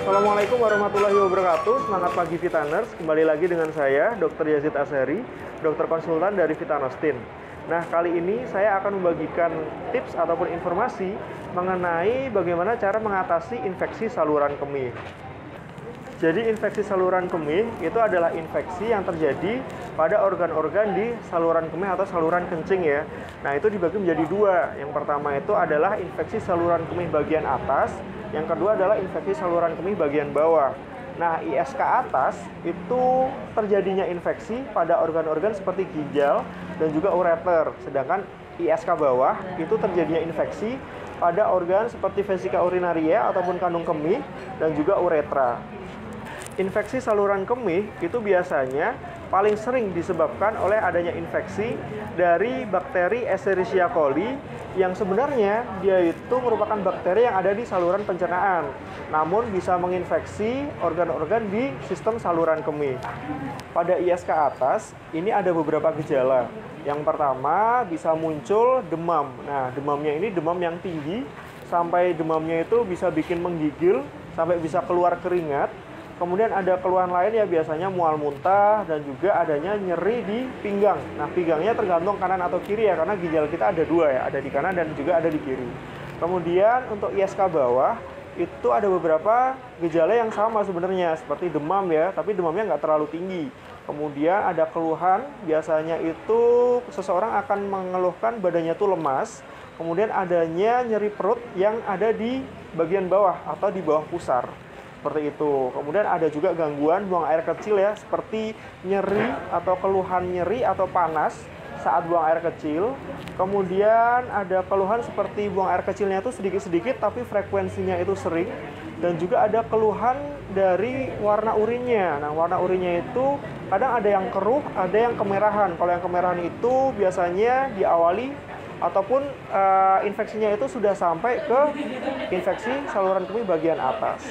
Assalamualaikum warahmatullahi wabarakatuh. Semangat pagi Vitaners. Kembali lagi dengan saya, Dr. Yazid Azhari, dokter konsultan dari Vitanostin. Nah, kali ini saya akan membagikan tips ataupun informasi mengenai bagaimana cara mengatasi infeksi saluran kemih. Jadi infeksi saluran kemih itu adalah infeksi yang terjadi pada organ-organ di saluran kemih atau saluran kencing ya. Nah, itu dibagi menjadi dua. Yang pertama itu adalah infeksi saluran kemih bagian atas, yang kedua adalah infeksi saluran kemih bagian bawah. Nah, ISK atas itu terjadinya infeksi pada organ-organ seperti ginjal dan juga ureter. Sedangkan ISK bawah itu terjadinya infeksi pada organ seperti vesika urinaria ataupun kandung kemih dan juga uretra. Infeksi saluran kemih itu biasanya paling sering disebabkan oleh adanya infeksi dari bakteri Escherichia coli yang sebenarnya dia itu merupakan bakteri yang ada di saluran pencernaan, namun bisa menginfeksi organ-organ di sistem saluran kemih. Pada ISK atas, ini ada beberapa gejala. Yang pertama bisa muncul demam. Nah, demamnya ini demam yang tinggi, sampai demamnya itu bisa bikin menggigil, sampai bisa keluar keringat. Kemudian ada keluhan lain ya biasanya mual muntah dan juga adanya nyeri di pinggang. Nah, pinggangnya tergantung kanan atau kiri ya, karena ginjal kita ada dua ya, ada di kanan dan juga ada di kiri. Kemudian untuk ISK bawah itu ada beberapa gejala yang sama sebenarnya, seperti demam ya, tapi demamnya nggak terlalu tinggi. Kemudian ada keluhan, biasanya itu seseorang akan mengeluhkan badannya tuh lemas. Kemudian adanya nyeri perut yang ada di bagian bawah atau di bawah pusar. Seperti itu. Kemudian ada juga gangguan buang air kecil ya, seperti nyeri atau keluhan nyeri atau panas saat buang air kecil. Kemudian ada keluhan seperti buang air kecilnya itu sedikit-sedikit tapi frekuensinya itu sering. Dan juga ada keluhan dari warna urinnya. Nah, warna urinnya itu kadang ada yang keruh, ada yang kemerahan. Kalau yang kemerahan itu biasanya diawali ataupun infeksinya itu sudah sampai ke infeksi saluran kemih bagian atas.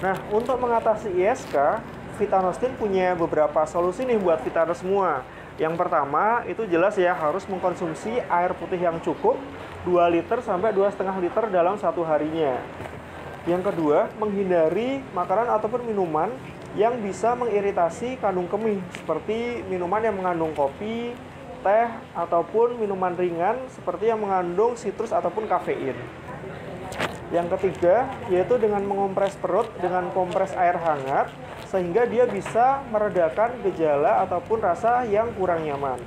Nah, untuk mengatasi ISK, Vitanostin punya beberapa solusi nih buat Vitaners semua. Yang pertama, itu jelas ya harus mengkonsumsi air putih yang cukup, 2 liter sampai 2,5 liter dalam satu harinya. Yang kedua, menghindari makanan ataupun minuman yang bisa mengiritasi kandung kemih, seperti minuman yang mengandung kopi, teh, ataupun minuman ringan seperti yang mengandung sitrus ataupun kafein. Yang ketiga, yaitu dengan mengompres perut dengan kompres air hangat, sehingga dia bisa meredakan gejala ataupun rasa yang kurang nyaman.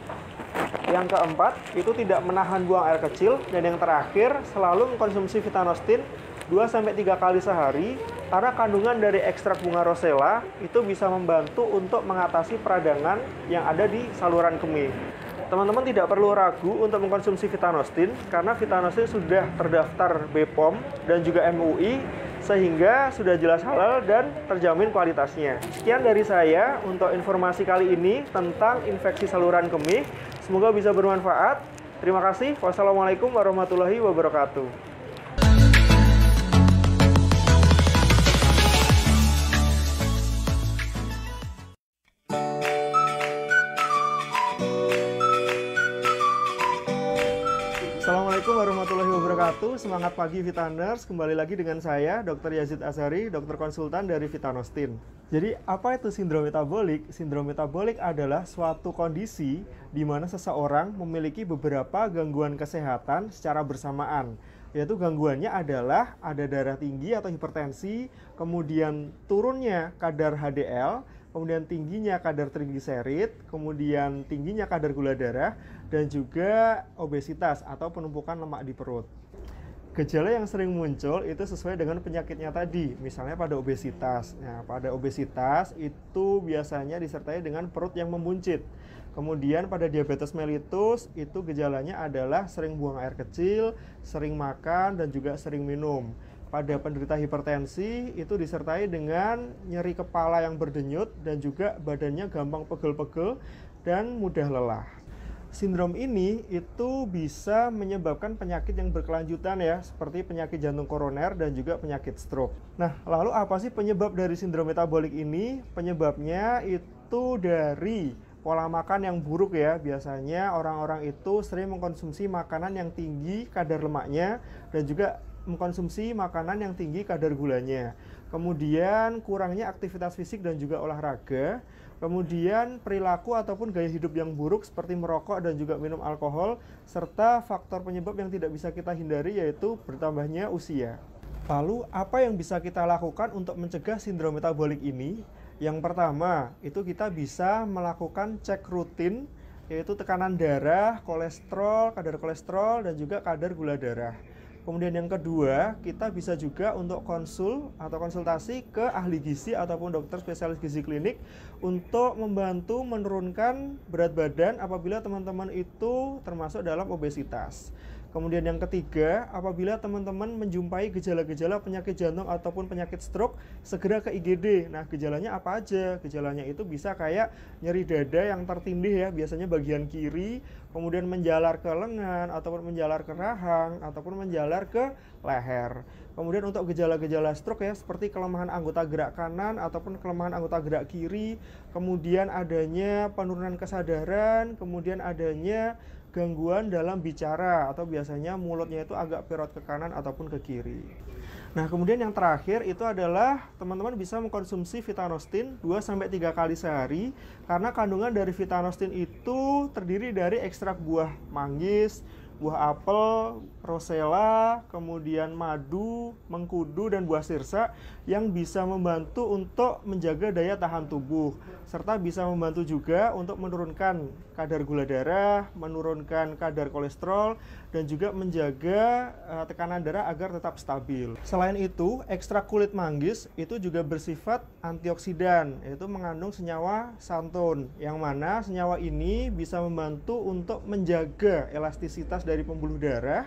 Yang keempat, itu tidak menahan buang air kecil. Dan yang terakhir, selalu mengkonsumsi Vitanostin 2-3 kali sehari, karena kandungan dari ekstrak bunga rosella itu bisa membantu untuk mengatasi peradangan yang ada di saluran kemih. Teman-teman tidak perlu ragu untuk mengkonsumsi Vitanostin, karena Vitanostin sudah terdaftar BPOM dan juga MUI, sehingga sudah jelas halal dan terjamin kualitasnya. Sekian dari saya untuk informasi kali ini tentang infeksi saluran kemih. Semoga bisa bermanfaat. Terima kasih. Wassalamualaikum warahmatullahi wabarakatuh. Assalamualaikum warahmatullahi wabarakatuh. Semangat pagi Vitaners. Kembali lagi dengan saya, Dr. Yazid Azhari, dokter konsultan dari Vitanostin. Jadi, apa itu sindrom metabolik? Sindrom metabolik adalah suatu kondisi di mana seseorang memiliki beberapa gangguan kesehatan secara bersamaan. Yaitu gangguannya adalah ada darah tinggi atau hipertensi, kemudian turunnya kadar HDL, kemudian tingginya kadar trigliserid, kemudian tingginya kadar gula darah, dan juga obesitas atau penumpukan lemak di perut. Gejala yang sering muncul itu sesuai dengan penyakitnya tadi, misalnya pada obesitas. Nah, pada obesitas itu biasanya disertai dengan perut yang membuncit. Kemudian pada diabetes mellitus itu gejalanya adalah sering buang air kecil, sering makan, dan juga sering minum. Pada penderita hipertensi itu disertai dengan nyeri kepala yang berdenyut dan juga badannya gampang pegel-pegel dan mudah lelah. Sindrom ini itu bisa menyebabkan penyakit yang berkelanjutan ya, seperti penyakit jantung koroner dan juga penyakit stroke. Nah, lalu apa sih penyebab dari sindrom metabolik ini? Penyebabnya itu dari pola makan yang buruk ya. Biasanya orang-orang itu sering mengkonsumsi makanan yang tinggi kadar lemaknya dan juga mengkonsumsi makanan yang tinggi kadar gulanya. Kemudian kurangnya aktivitas fisik dan juga olahraga. Kemudian perilaku ataupun gaya hidup yang buruk seperti merokok dan juga minum alkohol, serta faktor penyebab yang tidak bisa kita hindari yaitu bertambahnya usia. Lalu apa yang bisa kita lakukan untuk mencegah sindrom metabolik ini? Yang pertama, itu kita bisa melakukan cek rutin, yaitu tekanan darah, kolesterol, kadar kolesterol, dan juga kadar gula darah. Kemudian yang kedua, kita bisa juga untuk konsultasi ke ahli gizi ataupun dokter spesialis gizi klinik untuk membantu menurunkan berat badan apabila teman-teman itu termasuk dalam obesitas. Kemudian yang ketiga, apabila teman-teman menjumpai gejala-gejala penyakit jantung ataupun penyakit stroke, segera ke IGD. Nah, gejalanya apa aja? Gejalanya itu bisa kayak nyeri dada yang tertindih ya, biasanya bagian kiri, kemudian menjalar ke lengan, ataupun menjalar ke rahang, ataupun menjalar ke leher. Kemudian untuk gejala-gejala stroke ya, seperti kelemahan anggota gerak kanan ataupun kelemahan anggota gerak kiri, kemudian adanya penurunan kesadaran, kemudian adanya gangguan dalam bicara atau biasanya mulutnya itu agak perot ke kanan ataupun ke kiri. Nah, kemudian yang terakhir itu adalah teman-teman bisa mengkonsumsi Vitanostin 2-3 kali sehari karena kandungan dari Vitanostin itu terdiri dari ekstrak buah manggis, buah apel, rosella, kemudian madu, mengkudu, dan buah sirsa yang bisa membantu untuk menjaga daya tahan tubuh serta bisa membantu juga untuk menurunkan kadar gula darah, menurunkan kadar kolesterol, dan juga menjaga tekanan darah agar tetap stabil. Selain itu, ekstrak kulit manggis itu juga bersifat antioksidan, yaitu mengandung senyawa xanthan, yang mana senyawa ini bisa membantu untuk menjaga elastisitas dari pembuluh darah,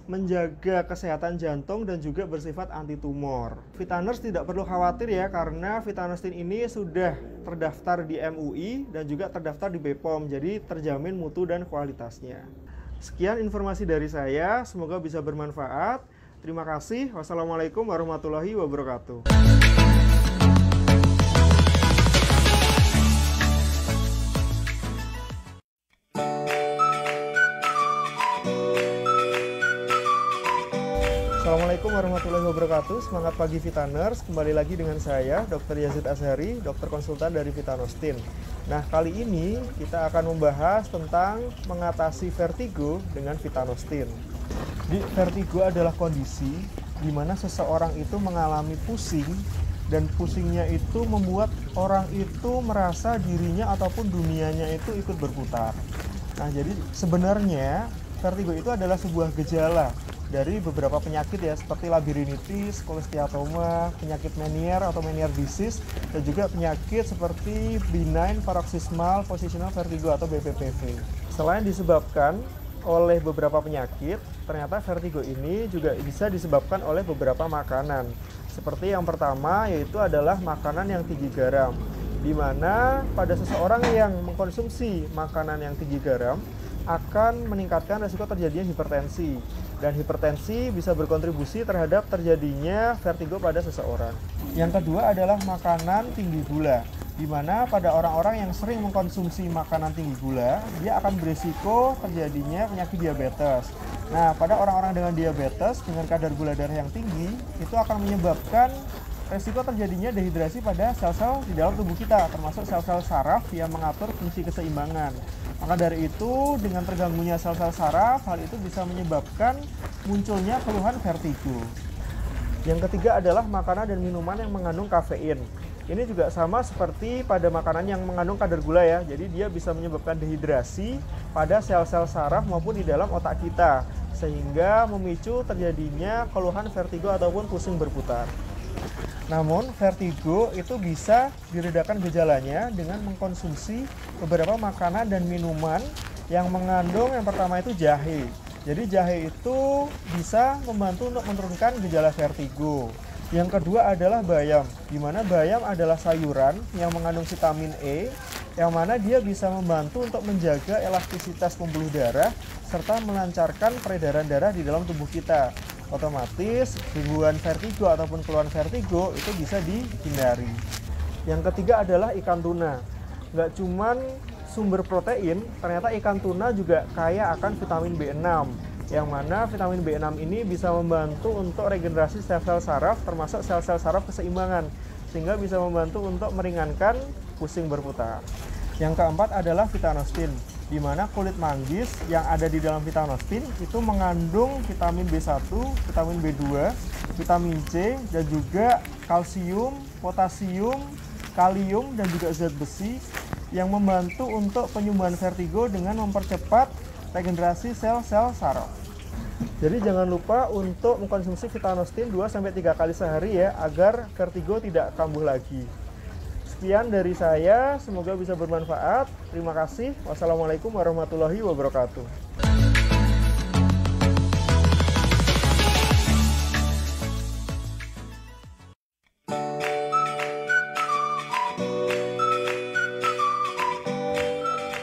menjaga kesehatan jantung, dan juga bersifat anti tumor. Vitaners tidak perlu khawatir ya, karena Vitanostin ini sudah terdaftar di MUI dan juga terdaftar di BPOM, jadi terjamin mutu dan kualitasnya. Sekian informasi dari saya, semoga bisa bermanfaat. Terima kasih. Wassalamualaikum warahmatullahi wabarakatuh. Assalamualaikum warahmatullahi wabarakatuh. Semangat pagi Vitaners. Kembali lagi dengan saya, Dr. Yazid Azhari, dokter konsultan dari Vitanostin. Nah, kali ini kita akan membahas tentang mengatasi vertigo dengan Vitanostin. Di vertigo adalah kondisi di mana seseorang itu mengalami pusing dan pusingnya itu membuat orang itu merasa dirinya ataupun dunianya itu ikut berputar. Nah, jadi sebenarnya vertigo itu adalah sebuah gejala dari beberapa penyakit ya, seperti labirinitis, kolesteatoma, penyakit Meniere atau Meniere disease, dan juga penyakit seperti benign paroxysmal positional vertigo atau BPPV. Selain disebabkan oleh beberapa penyakit, ternyata vertigo ini juga bisa disebabkan oleh beberapa makanan. Seperti yang pertama yaitu adalah makanan yang tinggi garam, di mana pada seseorang yang mengkonsumsi makanan yang tinggi garam akan meningkatkan risiko terjadinya hipertensi, dan hipertensi bisa berkontribusi terhadap terjadinya vertigo pada seseorang. Yang kedua adalah makanan tinggi gula, di mana pada orang-orang yang sering mengkonsumsi makanan tinggi gula, dia akan berisiko terjadinya penyakit diabetes. Nah, pada orang-orang dengan diabetes dengan kadar gula darah yang tinggi, itu akan menyebabkan resiko terjadinya dehidrasi pada sel-sel di dalam tubuh kita, termasuk sel-sel saraf yang mengatur fungsi keseimbangan. Maka dari itu, dengan terganggunya sel-sel saraf, hal itu bisa menyebabkan munculnya keluhan vertigo. Yang ketiga adalah makanan dan minuman yang mengandung kafein. Ini juga sama seperti pada makanan yang mengandung kadar gula ya, jadi dia bisa menyebabkan dehidrasi pada sel-sel saraf maupun di dalam otak kita, sehingga memicu terjadinya keluhan vertigo ataupun pusing berputar. Namun, vertigo itu bisa diredakan gejalanya dengan mengkonsumsi beberapa makanan dan minuman yang mengandung yang pertama itu jahe. Jadi jahe itu bisa membantu untuk menurunkan gejala vertigo. Yang kedua adalah bayam, di mana bayam adalah sayuran yang mengandung vitamin E, yang mana dia bisa membantu untuk menjaga elastisitas pembuluh darah serta melancarkan peredaran darah di dalam tubuh kita. Otomatis gangguan vertigo ataupun keluhan vertigo itu bisa dihindari. Yang ketiga adalah ikan tuna. Nggak cuman sumber protein, ternyata ikan tuna juga kaya akan vitamin B6, yang mana vitamin B6 ini bisa membantu untuk regenerasi sel-sel saraf, termasuk sel-sel saraf keseimbangan, sehingga bisa membantu untuk meringankan pusing berputar. Yang keempat adalah vitanostin, di mana kulit manggis yang ada di dalam vitanostin itu mengandung vitamin B1, vitamin B2, vitamin C, dan juga kalsium, potasium, kalium, dan juga zat besi yang membantu untuk penyembuhan vertigo dengan mempercepat regenerasi sel-sel saraf. Jadi jangan lupa untuk mengkonsumsi vitanostin 2-3 kali sehari ya, agar vertigo tidak kambuh lagi. Sekian dari saya, semoga bisa bermanfaat. Terima kasih. Wassalamualaikum warahmatullahi wabarakatuh.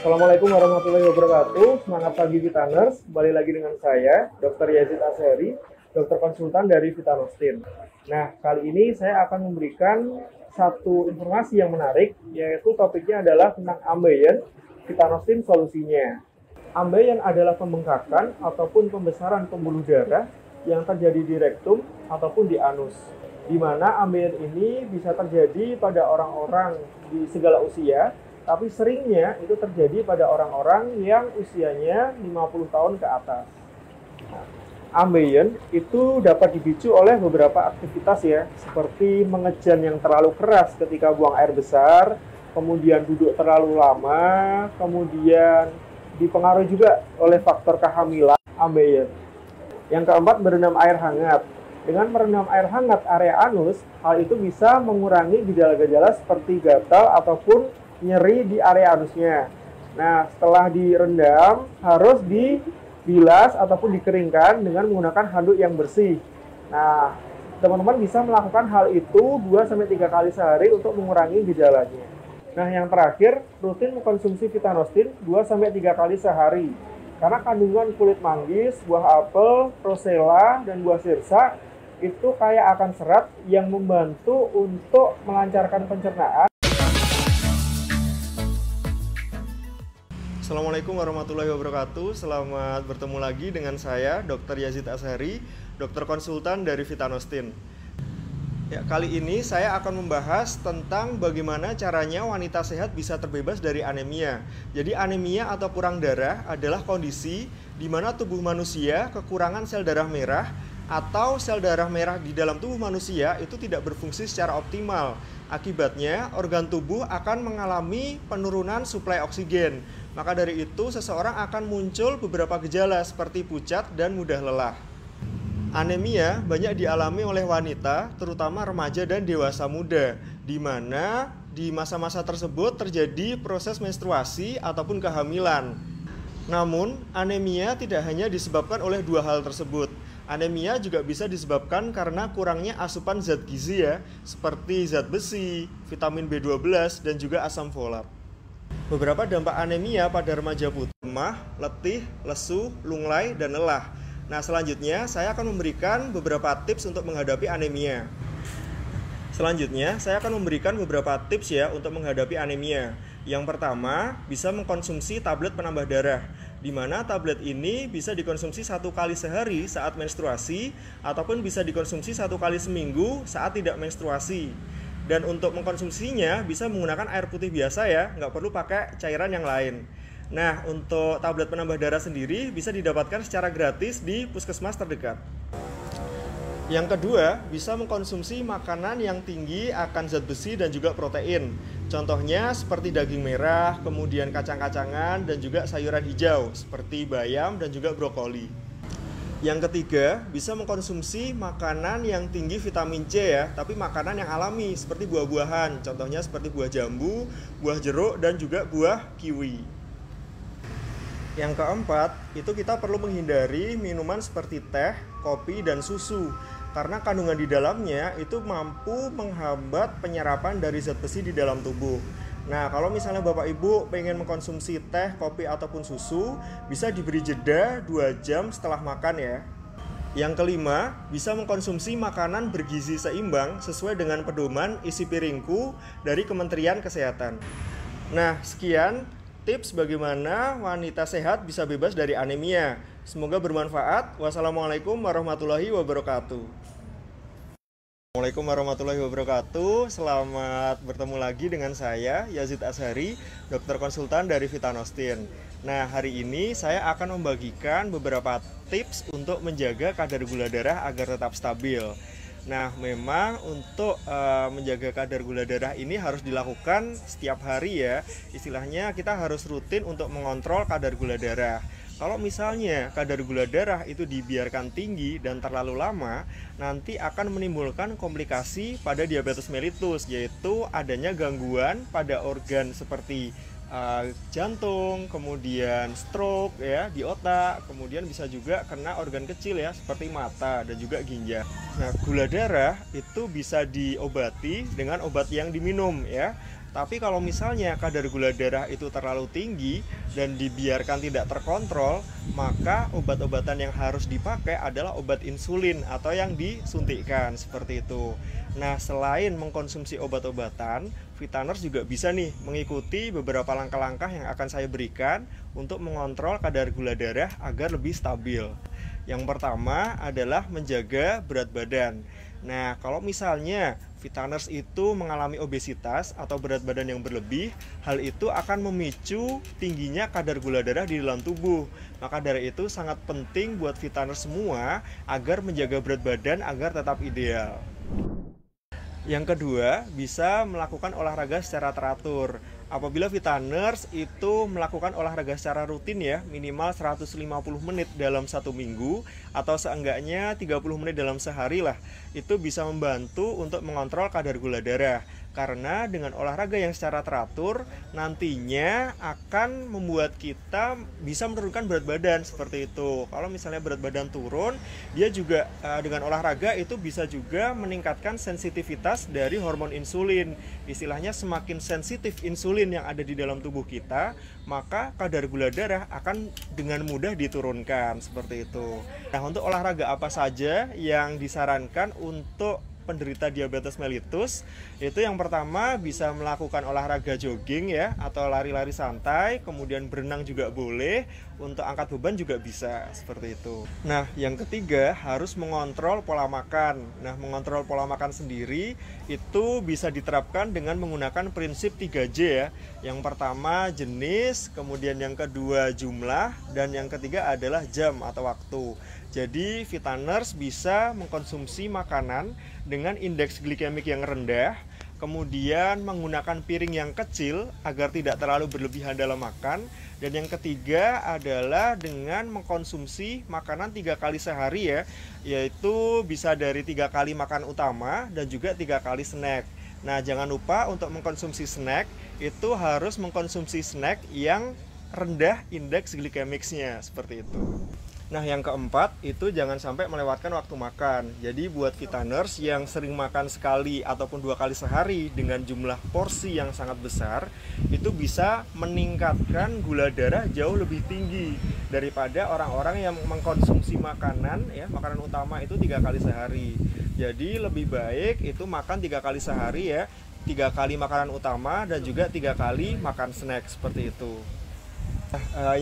Assalamualaikum warahmatullahi wabarakatuh. Semangat pagi Vitaners. Kembali lagi dengan saya, Dr. Yazid Ashari, dokter konsultan dari Vitanostin. Nah, kali ini saya akan memberikan satu informasi yang menarik, yaitu topiknya adalah tentang ambeien, Vitanostin solusinya. Ambeien adalah pembengkakan ataupun pembesaran pembuluh darah yang terjadi di rektum ataupun di anus, di mana ambeien ini bisa terjadi pada orang-orang di segala usia, tapi seringnya itu terjadi pada orang-orang yang usianya 50 tahun ke atas. Ambeien itu dapat dipicu oleh beberapa aktivitas ya, seperti mengejan yang terlalu keras ketika buang air besar, kemudian duduk terlalu lama, kemudian dipengaruhi juga oleh faktor kehamilan ambeien. Yang keempat, berendam air hangat. Dengan merendam air hangat area anus, hal itu bisa mengurangi gejala-gejala seperti gatal ataupun nyeri di area anusnya. Nah, setelah direndam harus dibilas ataupun dikeringkan dengan menggunakan handuk yang bersih. Nah, teman-teman bisa melakukan hal itu 2-3 kali sehari untuk mengurangi gejalanya. Nah, yang terakhir, rutin mengkonsumsi Vitanostin 2-3 kali sehari. Karena kandungan kulit manggis, buah apel, rosella, dan buah sirsa itu kaya akan serat yang membantu untuk melancarkan pencernaan. Assalamualaikum warahmatullahi wabarakatuh. Selamat bertemu lagi dengan saya, Dr. Yazid Ashari, dokter konsultan dari Vitanostin. Ya, kali ini saya akan membahas tentang bagaimana caranya wanita sehat bisa terbebas dari anemia. Jadi anemia atau kurang darah adalah kondisi di mana tubuh manusia kekurangan sel darah merah atau sel darah merah di dalam tubuh manusia itu tidak berfungsi secara optimal. Akibatnya, organ tubuh akan mengalami penurunan suplai oksigen. Maka dari itu, seseorang akan muncul beberapa gejala seperti pucat dan mudah lelah. Anemia banyak dialami oleh wanita, terutama remaja dan dewasa muda, di mana di masa-masa tersebut terjadi proses menstruasi ataupun kehamilan. Namun, anemia tidak hanya disebabkan oleh dua hal tersebut. Anemia juga bisa disebabkan karena kurangnya asupan zat gizi ya, seperti zat besi, vitamin B12, dan juga asam folat. Beberapa dampak anemia pada remaja putih, lemah, letih, lesu, lunglai, dan lelah. Nah, selanjutnya saya akan memberikan beberapa tips untuk menghadapi anemia. Untuk menghadapi anemia. Yang pertama, bisa mengkonsumsi tablet penambah darah, di mana tablet ini bisa dikonsumsi 1 kali sehari saat menstruasi, ataupun bisa dikonsumsi 1 kali seminggu saat tidak menstruasi. Dan untuk mengkonsumsinya bisa menggunakan air putih biasa ya, nggak perlu pakai cairan yang lain. Nah, untuk tablet penambah darah sendiri bisa didapatkan secara gratis di puskesmas terdekat. Yang kedua, bisa mengkonsumsi makanan yang tinggi akan zat besi dan juga protein. Contohnya seperti daging merah, kemudian kacang-kacangan, dan juga sayuran hijau seperti bayam dan juga brokoli. Yang ketiga, bisa mengkonsumsi makanan yang tinggi vitamin C ya, tapi makanan yang alami seperti buah-buahan, contohnya seperti buah jambu, buah jeruk, dan juga buah kiwi. Yang keempat, itu kita perlu menghindari minuman seperti teh, kopi, dan susu, karena kandungan di dalamnya itu mampu menghambat penyerapan dari zat besi di dalam tubuh. Nah, kalau misalnya Bapak Ibu pengen mengkonsumsi teh, kopi, ataupun susu, bisa diberi jeda 2 jam setelah makan ya. Yang kelima, bisa mengkonsumsi makanan bergizi seimbang sesuai dengan pedoman isi piringku dari Kementerian Kesehatan. Nah, sekian tips bagaimana wanita sehat bisa bebas dari anemia. Semoga bermanfaat. Wassalamualaikum warahmatullahi wabarakatuh. Assalamualaikum warahmatullahi wabarakatuh. Selamat bertemu lagi dengan saya, Yazid Azhari, dokter konsultan dari Vitanostin. Nah, hari ini saya akan membagikan beberapa tips untuk menjaga kadar gula darah agar tetap stabil. Nah, memang untuk menjaga kadar gula darah ini harus dilakukan setiap hari ya. Istilahnya kita harus rutin untuk mengontrol kadar gula darah. Kalau misalnya kadar gula darah itu dibiarkan tinggi dan terlalu lama, nanti akan menimbulkan komplikasi pada diabetes mellitus, yaitu adanya gangguan pada organ seperti jantung, kemudian stroke ya di otak, kemudian bisa juga kena organ kecil ya seperti mata dan juga ginjal. Nah, gula darah itu bisa diobati dengan obat yang diminum ya. Tapi kalau misalnya kadar gula darah itu terlalu tinggi dan dibiarkan tidak terkontrol, maka obat-obatan yang harus dipakai adalah obat insulin atau yang disuntikkan seperti itu. Nah, selain mengkonsumsi obat-obatan, Vitaners juga bisa nih mengikuti beberapa langkah-langkah yang akan saya berikan untuk mengontrol kadar gula darah agar lebih stabil. Yang pertama adalah menjaga berat badan. Nah, kalau misalnya Vitaners itu mengalami obesitas atau berat badan yang berlebih, hal itu akan memicu tingginya kadar gula darah di dalam tubuh. Maka dari itu sangat penting buat Vitaners semua agar menjaga berat badan agar tetap ideal. Yang kedua, bisa melakukan olahraga secara teratur. Apabila Vitaners itu melakukan olahraga secara rutin ya, minimal 150 menit dalam satu minggu atau seenggaknya 30 menit dalam sehari lah, itu bisa membantu untuk mengontrol kadar gula darah. Karena dengan olahraga yang secara teratur nantinya akan membuat kita bisa menurunkan berat badan seperti itu. Kalau misalnya berat badan turun, dia juga dengan olahraga itu bisa juga meningkatkan sensitivitas dari hormon insulin. Istilahnya semakin sensitif insulin yang ada di dalam tubuh kita, maka kadar gula darah akan dengan mudah diturunkan seperti itu. Nah, untuk olahraga apa saja yang disarankan untuk penderita diabetes mellitus, itu yang pertama bisa melakukan olahraga jogging ya atau lari-lari santai, kemudian berenang juga boleh, untuk angkat beban juga bisa seperti itu. Nah, yang ketiga harus mengontrol pola makan. Nah, mengontrol pola makan sendiri itu bisa diterapkan dengan menggunakan prinsip 3J ya. Yang pertama jenis, kemudian yang kedua jumlah, dan yang ketiga adalah jam atau waktu. Jadi Vitaners bisa mengkonsumsi makanan dengan indeks glikemik yang rendah, kemudian menggunakan piring yang kecil agar tidak terlalu berlebihan dalam makan, dan yang ketiga adalah dengan mengkonsumsi makanan 3 kali sehari ya, yaitu bisa dari 3 kali makan utama dan juga 3 kali snack. Nah, jangan lupa untuk mengkonsumsi snack itu harus mengkonsumsi snack yang rendah indeks glikemiknya seperti itu. Nah, yang keempat itu jangan sampai melewatkan waktu makan. Jadi buat Vitaners yang sering makan sekali ataupun 2 kali sehari dengan jumlah porsi yang sangat besar, itu bisa meningkatkan gula darah jauh lebih tinggi daripada orang-orang yang mengkonsumsi makanan ya, makanan utama itu 3 kali sehari. Jadi lebih baik itu makan 3 kali sehari ya, 3 kali makanan utama dan juga 3 kali makan snack seperti itu.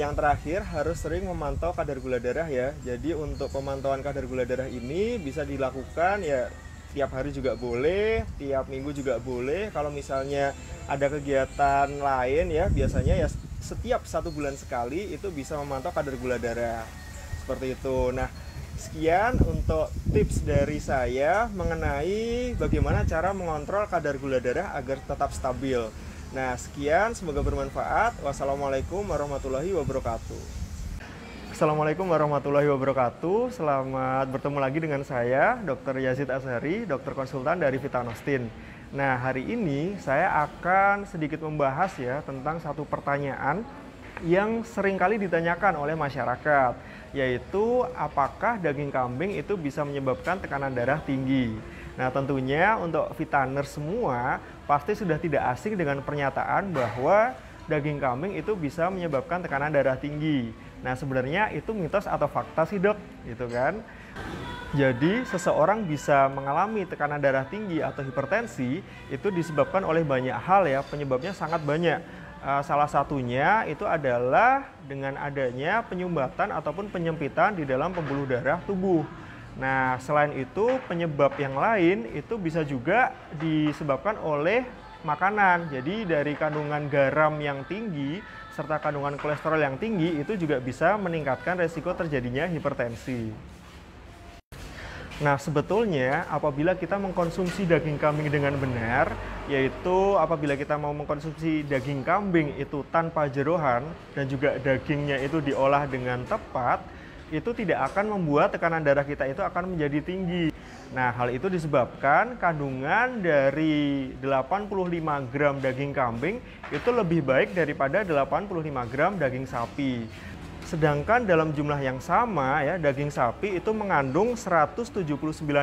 Yang terakhir harus sering memantau kadar gula darah ya. Jadi untuk pemantauan kadar gula darah ini bisa dilakukan ya tiap hari juga boleh, tiap minggu juga boleh. Kalau misalnya ada kegiatan lain ya, biasanya ya setiap 1 bulan sekali itu bisa memantau kadar gula darah seperti itu. Nah, sekian untuk tips dari saya mengenai bagaimana cara mengontrol kadar gula darah agar tetap stabil. Nah, sekian, semoga bermanfaat. Wassalamualaikum warahmatullahi wabarakatuh. Assalamualaikum warahmatullahi wabarakatuh. Selamat bertemu lagi dengan saya, Dr. Yazid Azhari, dokter konsultan dari Vitanostin. Nah, hari ini saya akan sedikit membahas ya tentang satu pertanyaan yang seringkali ditanyakan oleh masyarakat, yaitu apakah daging kambing itu bisa menyebabkan tekanan darah tinggi. Nah, tentunya untuk Vitaners semua pasti sudah tidak asing dengan pernyataan bahwa daging kambing itu bisa menyebabkan tekanan darah tinggi. Nah, sebenarnya itu mitos atau fakta sih, Dok, gitu kan? Jadi, seseorang bisa mengalami tekanan darah tinggi atau hipertensi itu disebabkan oleh banyak hal ya, penyebabnya sangat banyak. Salah satunya itu adalah dengan adanya penyumbatan ataupun penyempitan di dalam pembuluh darah tubuh. Nah, selain itu penyebab yang lain itu bisa juga disebabkan oleh makanan. Jadi dari kandungan garam yang tinggi serta kandungan kolesterol yang tinggi itu juga bisa meningkatkan resiko terjadinya hipertensi. Nah, sebetulnya apabila kita mengkonsumsi daging kambing dengan benar, yaitu apabila kita mau mengkonsumsi daging kambing itu tanpa jeroan dan juga dagingnya itu diolah dengan tepat, itu tidak akan membuat tekanan darah kita itu akan menjadi tinggi. Nah, hal itu disebabkan kandungan dari 85 gram daging kambing itu lebih baik daripada 85 gram daging sapi. Sedangkan dalam jumlah yang sama ya, daging sapi itu mengandung 179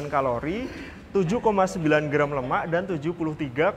kalori, 7,9 gram lemak, dan 73,1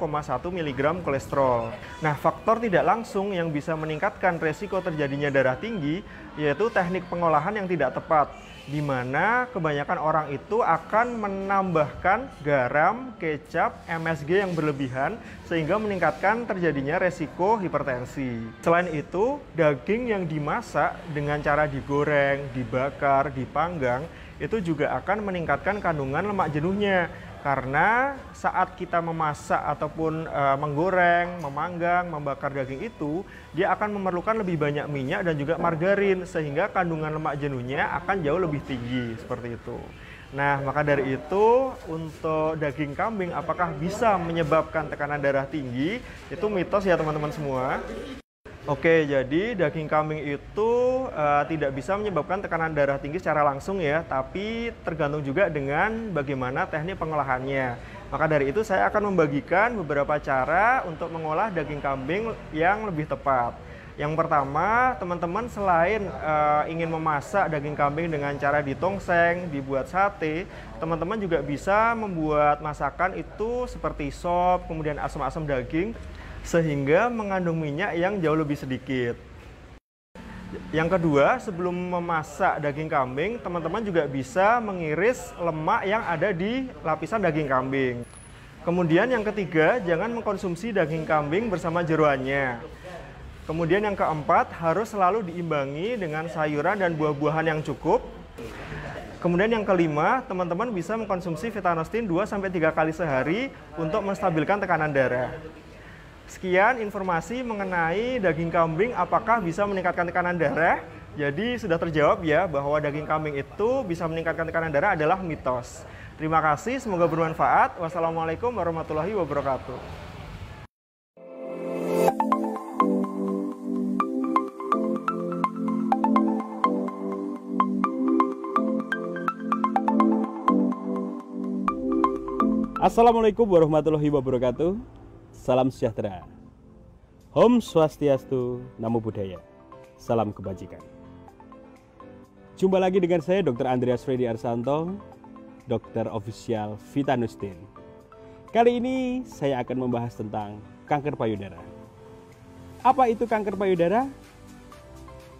mg kolesterol. Nah, faktor tidak langsung yang bisa meningkatkan resiko terjadinya darah tinggi yaitu teknik pengolahan yang tidak tepat, di mana kebanyakan orang itu akan menambahkan garam, kecap, MSG yang berlebihan sehingga meningkatkan terjadinya resiko hipertensi. Selain itu, daging yang dimasak dengan cara digoreng, dibakar, dipanggang itu juga akan meningkatkan kandungan lemak jenuhnya. Karena saat kita memasak ataupun menggoreng, memanggang, membakar daging itu, dia akan memerlukan lebih banyak minyak dan juga margarin, sehingga kandungan lemak jenuhnya akan jauh lebih tinggi, seperti itu. Nah, maka dari itu, untuk daging kambing apakah bisa menyebabkan tekanan darah tinggi? Itu mitos ya teman-teman semua. Oke, jadi daging kambing itu tidak bisa menyebabkan tekanan darah tinggi secara langsung ya, tapi tergantung juga dengan bagaimana teknik pengolahannya. Maka dari itu saya akan membagikan beberapa cara untuk mengolah daging kambing yang lebih tepat. Yang pertama, teman-teman selain ingin memasak daging kambing dengan cara ditongseng, dibuat sate, teman-teman juga bisa membuat masakan itu seperti sop, kemudian asam-asam daging, sehingga mengandung minyak yang jauh lebih sedikit. Yang kedua, sebelum memasak daging kambing, teman-teman juga bisa mengiris lemak yang ada di lapisan daging kambing. Kemudian yang ketiga, jangan mengkonsumsi daging kambing bersama jeroannya. Kemudian yang keempat, harus selalu diimbangi dengan sayuran dan buah-buahan yang cukup. Kemudian yang kelima, teman-teman bisa mengkonsumsi Vitanostin 2-3 kali sehari untuk menstabilkan tekanan darah. Sekian informasi mengenai daging kambing apakah bisa meningkatkan tekanan darah. Jadi sudah terjawab ya bahwa daging kambing itu bisa meningkatkan tekanan darah adalah mitos. Terima kasih, semoga bermanfaat. Wassalamualaikum warahmatullahi wabarakatuh. Assalamualaikum warahmatullahi wabarakatuh. Salam sejahtera, Om Swastiastu, Namo Buddhaya, salam kebajikan. Jumpa lagi dengan saya Dr. Andreas Freddy Arsanto, dokter ofisial Vitanustin. Kali ini saya akan membahas tentang kanker payudara. Apa itu kanker payudara?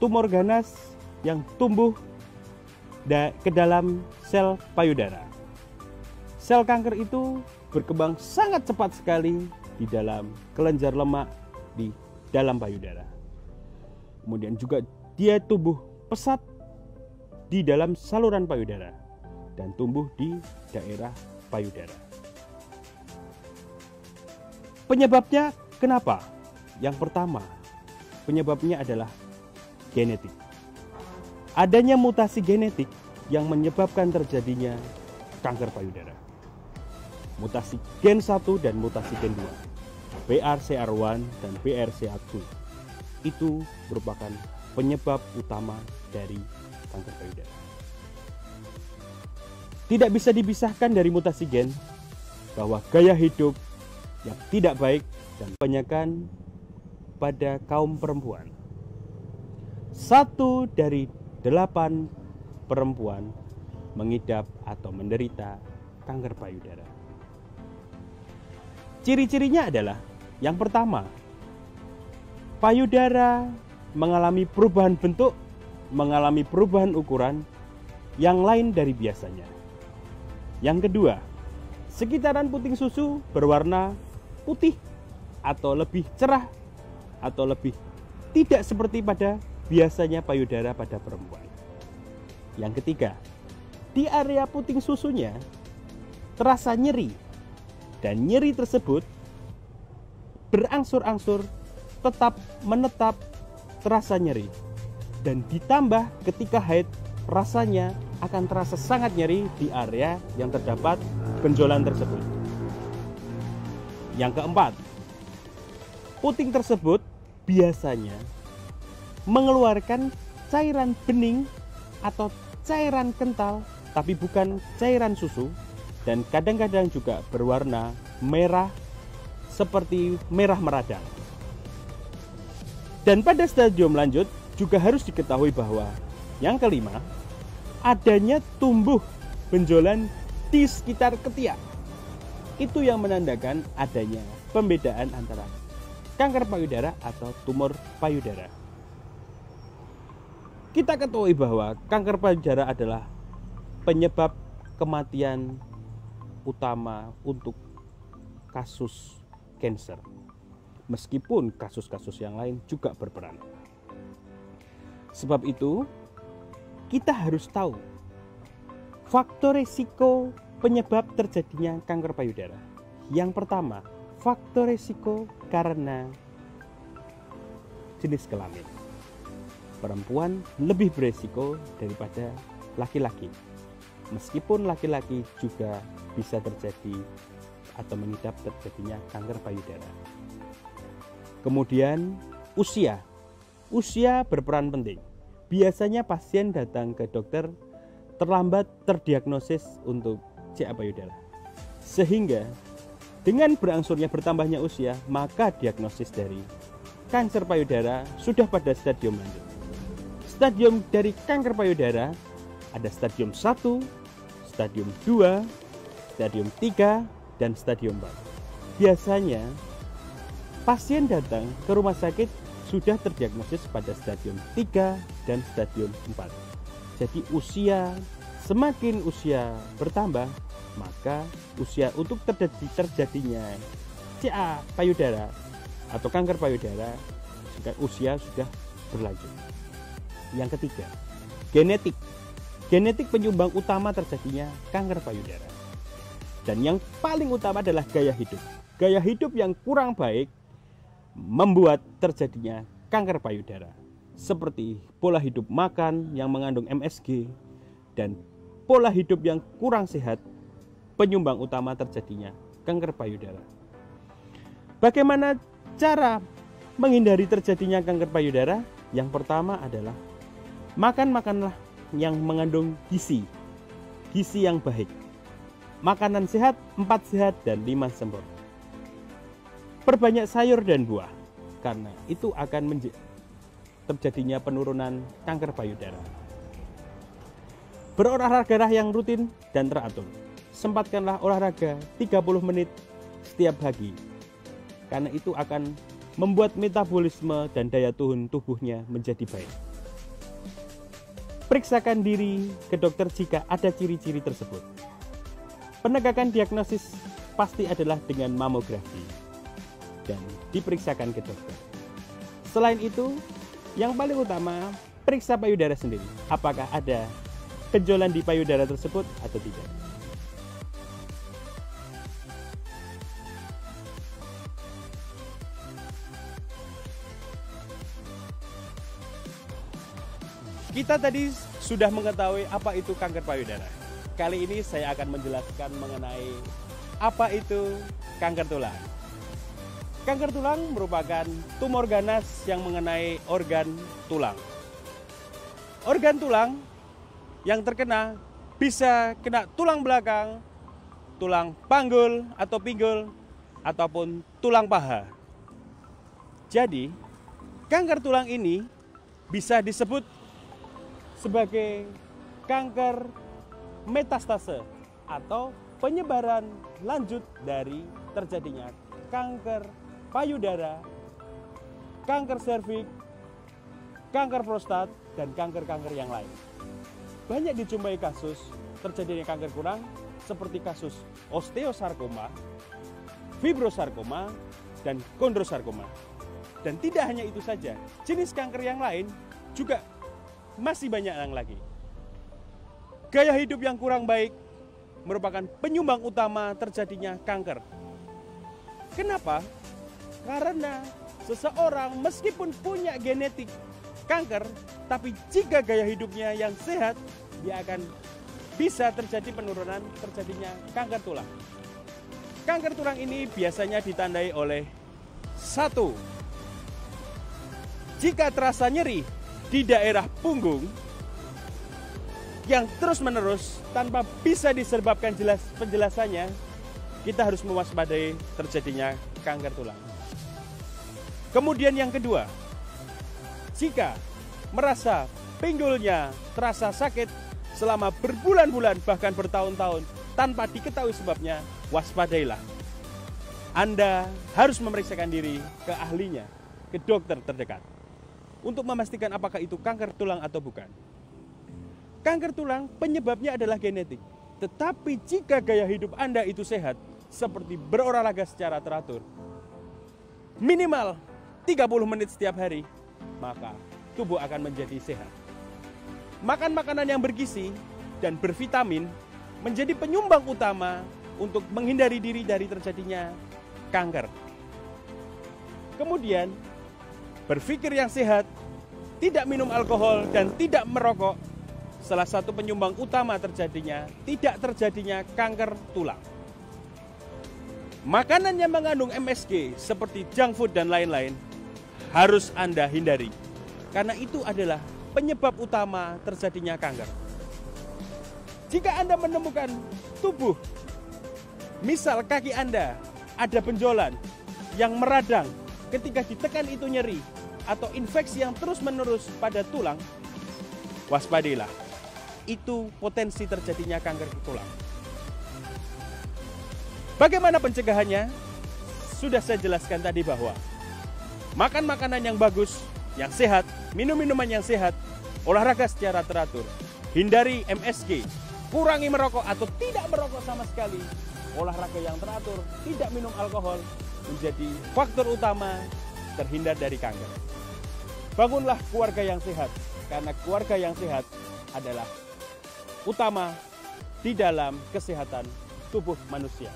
Tumor ganas yang tumbuh ke dalam sel payudara. Sel kanker itu berkembang sangat cepat sekali di dalam kelenjar lemak di dalam payudara. Kemudian juga dia tumbuh pesat di dalam saluran payudara dan tumbuh di daerah payudara. Penyebabnya kenapa? Yang pertama, penyebabnya adalah genetik. Adanya mutasi genetik yang menyebabkan terjadinya kanker payudara. Mutasi gen 1 dan mutasi gen 2, BRCA1 dan BRCA2, itu merupakan penyebab utama dari kanker payudara. Tidak bisa dipisahkan dari mutasi gen bahwa gaya hidup yang tidak baik dan kebanyakan pada kaum perempuan. 1 dari 8 perempuan mengidap atau menderita kanker payudara. Ciri-cirinya adalah yang pertama, payudara mengalami perubahan bentuk, mengalami perubahan ukuran yang lain dari biasanya. Yang kedua, sekitaran puting susu berwarna putih atau lebih cerah atau lebih tidak seperti pada biasanya payudara pada perempuan. Yang ketiga, di area puting susunya terasa nyeri, dan nyeri tersebut berangsur-angsur tetap menetap terasa nyeri, dan ditambah ketika haid rasanya akan terasa sangat nyeri di area yang terdapat benjolan tersebut. Yang keempat, puting tersebut biasanya mengeluarkan cairan bening atau cairan kental, tapi bukan cairan susu, dan kadang-kadang juga berwarna merah seperti merah meradang. Dan pada stadium lanjut juga harus diketahui bahwa yang kelima, adanya tumbuh benjolan di sekitar ketiak. Itu yang menandakan adanya pembedaan antara kanker payudara atau tumor payudara. Kita ketahui bahwa kanker payudara adalah penyebab kematian utama untuk kasus kanker. Meskipun kasus-kasus yang lain juga berperan. Sebab itu, kita harus tahu faktor risiko penyebab terjadinya kanker payudara. Yang pertama, faktor risiko karena jenis kelamin. Perempuan lebih beresiko daripada laki-laki. Meskipun laki-laki juga bisa terjadi atau mengidap terjadinya kanker payudara. Kemudian usia. Usia berperan penting. Biasanya pasien datang ke dokter terlambat terdiagnosis untuk CA payudara. Sehingga dengan berangsurnya bertambahnya usia, maka diagnosis dari kanker payudara sudah pada stadium lanjut. Stadium dari kanker payudara ada stadium 1, stadium 2, stadium 3, dan stadium 4. Biasanya pasien datang ke rumah sakit sudah terdiagnosis pada stadium 3 dan stadium 4. Jadi semakin usia bertambah, maka usia untuk terjadinya CA payudara atau kanker payudara, usia sudah berlanjut. Yang ketiga, genetik. Genetik penyumbang utama terjadinya kanker payudara. Dan yang paling utama adalah gaya hidup. Gaya hidup yang kurang baik membuat terjadinya kanker payudara, seperti pola hidup makan yang mengandung MSG dan pola hidup yang kurang sehat penyumbang utama terjadinya kanker payudara. Bagaimana cara menghindari terjadinya kanker payudara? Yang pertama adalah makanlah yang mengandung gizi yang baik. Makanan sehat, 4 sehat, dan 5 sempurna. Perbanyak sayur dan buah, karena itu akan terjadinya penurunan kanker payudara. Berolahraga yang rutin dan teratur. Sempatkanlah olahraga 30 menit setiap pagi, karena itu akan membuat metabolisme dan daya tahan tubuhnya menjadi baik. Periksakan diri ke dokter jika ada ciri-ciri tersebut. Penegakan diagnosis pasti adalah dengan mamografi dan diperiksakan ke dokter. Selain itu, yang paling utama, periksa payudara sendiri. Apakah ada benjolan di payudara tersebut atau tidak. Kita tadi sudah mengetahui apa itu kanker payudara. Kali ini saya akan menjelaskan mengenai apa itu kanker tulang. Kanker tulang merupakan tumor ganas yang mengenai organ tulang. Organ tulang yang terkena bisa kena tulang belakang, tulang panggul atau pinggul, ataupun tulang paha. Jadi, kanker tulang ini bisa disebut sebagai kanker metastase atau penyebaran lanjut dari terjadinya kanker payudara, kanker serviks, kanker prostat, dan kanker-kanker yang lain. Banyak dijumpai kasus terjadinya kanker tulang seperti kasus osteosarkoma, fibrosarkoma, dan kondrosarkoma. Dan tidak hanya itu saja, jenis kanker yang lain juga masih banyak yang lagi. Gaya hidup yang kurang baik merupakan penyumbang utama terjadinya kanker. Kenapa? Karena seseorang meskipun punya genetik kanker, tapi jika gaya hidupnya yang sehat, dia akan bisa terjadi penurunan terjadinya kanker tulang. Kanker tulang ini biasanya ditandai oleh 1. Jika terasa nyeri di daerah punggung yang terus-menerus tanpa bisa disebabkan penjelasannya, kita harus mewaspadai terjadinya kanker tulang. Kemudian yang kedua, jika merasa pinggulnya terasa sakit selama berbulan-bulan bahkan bertahun-tahun tanpa diketahui sebabnya, waspadailah. Anda harus memeriksakan diri ke ahlinya, ke dokter terdekat, untuk memastikan apakah itu kanker tulang atau bukan. Kanker tulang penyebabnya adalah genetik. Tetapi jika gaya hidup Anda itu sehat, seperti berolahraga secara teratur, minimal 30 menit setiap hari, maka tubuh akan menjadi sehat. Makan makanan yang bergizi dan bervitamin menjadi penyumbang utama untuk menghindari diri dari terjadinya kanker. Kemudian, berpikir yang sehat, tidak minum alkohol dan tidak merokok, salah satu penyumbang utama tidak terjadinya kanker tulang. Makanan yang mengandung MSG seperti junk food dan lain-lain harus Anda hindari, karena itu adalah penyebab utama terjadinya kanker. Jika Anda menemukan tubuh, misal kaki Anda ada benjolan yang meradang, ketika ditekan itu nyeri, atau infeksi yang terus-menerus pada tulang, waspadailah. Itu potensi terjadinya kanker tulang. Bagaimana pencegahannya? Sudah saya jelaskan tadi bahwa makan makanan yang bagus, yang sehat, minum minuman yang sehat, olahraga secara teratur, hindari MSG, kurangi merokok atau tidak merokok sama sekali, olahraga yang teratur, tidak minum alkohol, menjadi faktor utama terhindar dari kanker. Bangunlah keluarga yang sehat, karena keluarga yang sehat adalah utama di dalam kesehatan tubuh manusia.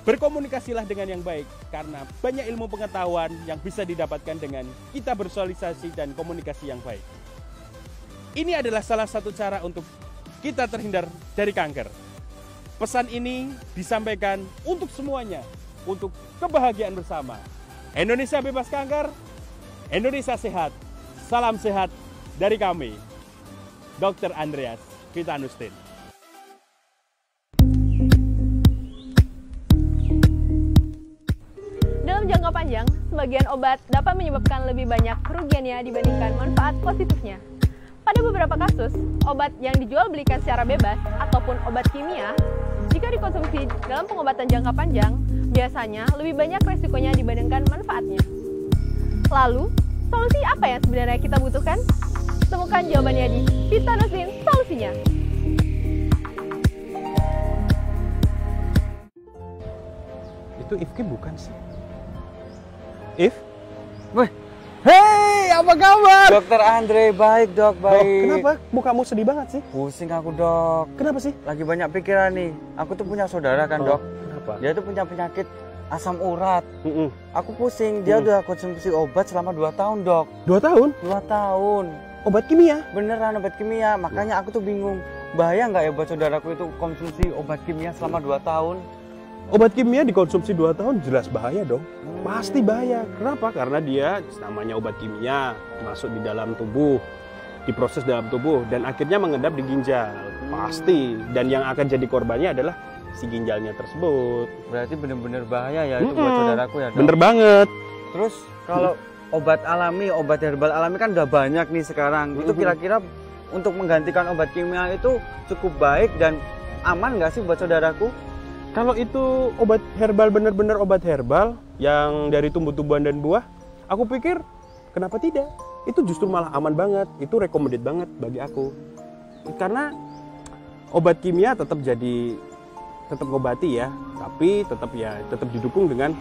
Berkomunikasilah dengan yang baik, karena banyak ilmu pengetahuan yang bisa didapatkan dengan kita bersosialisasi dan komunikasi yang baik. Ini adalah salah satu cara untuk kita terhindar dari kanker. Pesan ini disampaikan untuk semuanya, untuk kebahagiaan bersama. Indonesia bebas kanker, Indonesia sehat. Salam sehat dari kami, Dr. Andreas Vitanustin. Dalam jangka panjang, sebagian obat dapat menyebabkan lebih banyak kerugiannya dibandingkan manfaat positifnya. Pada beberapa kasus, obat yang dijual belikan secara bebas ataupun obat kimia, jika dikonsumsi dalam pengobatan jangka panjang, biasanya lebih banyak resikonya dibandingkan manfaatnya. Lalu, solusi apa yang sebenarnya kita butuhkan? Temukan jawabannya di Vitanustin Solusinya. Itu Ifki bukan sih? If? Weh, Hei, apa kabar? Dokter Andre, baik dok, baik. Dok, kenapa mukamu sedih banget sih? Pusing aku dok. Kenapa sih? Lagi banyak pikiran nih. Aku tuh punya saudara kan dok. Kenapa? Dia tuh punya penyakit asam urat. Aku pusing, dia udah konsumsi obat selama 2 tahun dok. 2 tahun? 2 tahun. Obat kimia? Beneran obat kimia, makanya aku tuh bingung. Bahaya nggak ya buat saudaraku itu konsumsi obat kimia selama 2 tahun? Obat kimia dikonsumsi 2 tahun jelas bahaya dong. Pasti bahaya. Kenapa? Karena dia namanya obat kimia masuk di dalam tubuh, diproses dalam tubuh dan akhirnya mengendap di ginjal. Pasti. Dan yang akan jadi korbannya adalah si ginjalnya tersebut. Berarti bener-bener bahaya ya itu buat saudaraku ya dok? Bener banget. Terus kalau obat alami, obat herbal alami kan udah banyak nih sekarang. Itu kira-kira untuk menggantikan obat kimia itu cukup baik dan aman nggak sih buat saudaraku? Kalau itu obat herbal, bener-bener obat herbal yang dari tumbuh-tumbuhan dan buah, aku pikir kenapa tidak? Itu justru malah aman banget. Itu recommended banget bagi aku. Karena obat kimia tetap ngobati ya, tapi tetap didukung dengan